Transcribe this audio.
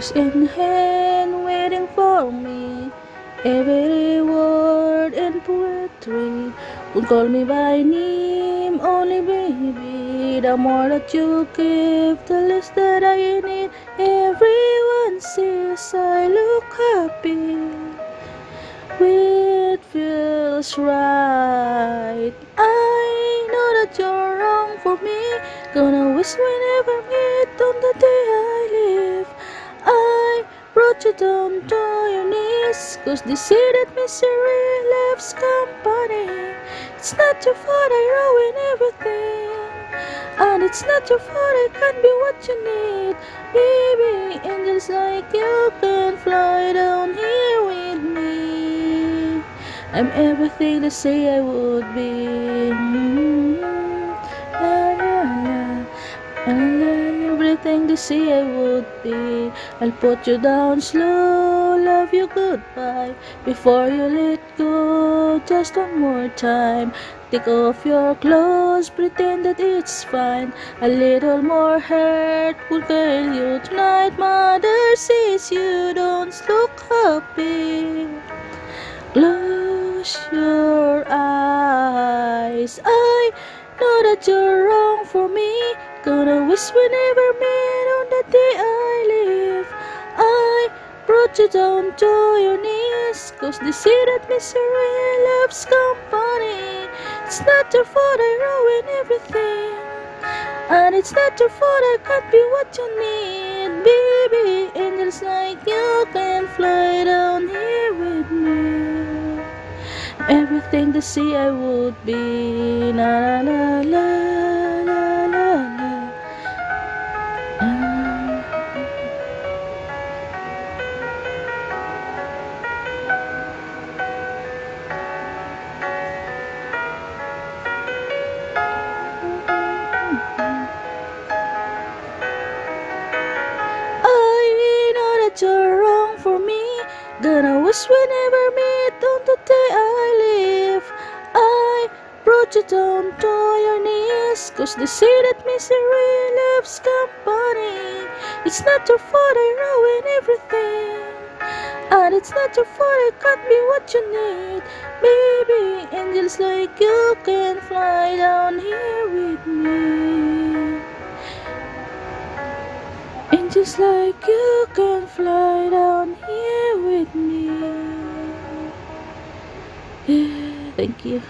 Stars in hand waiting for me. Every word in poetry. Don't call me by name, only baby. The more that you give, the less that I need. Everyone says I look happy. It feels right. I know that you're wrong for me. Gonna wish we never meet on the day I leave. I brought you down to your knees, 'cause they say that misery loves company. It's not your fault I ruin everything, and it's not your fault I can't be what you need. Baby, angels like you can fly down here with me. I'm everything they say I would be. Everything they say I would be. I'll put you down slow, love you goodbye. Before you let go, just one more time. Take off your clothes, pretend that it's fine. A little more hurt will kill you tonight. Mother says you don't look happy. Close your eyes. I know that you're wrong for me. Gonna wish we never met on the day I leave. I brought you down to your knees, 'cause they say that misery loves company. It's not your fault I ruin everything, and it's not your fault I can't be what you need. Baby, angels like you can fly down here with me. Everything they say I would be. La la la la la la. I know that you're wrong for me. Gonna wish we never meet on the day I leave. I brought you down to your knees, 'cause they say that misery loves company. It's not your fault I ruin everything, and it's not your fault I can't be what you need. Baby, angels like you can fly down here with me. Angels like you can fly down here with me. Yeah, thank you.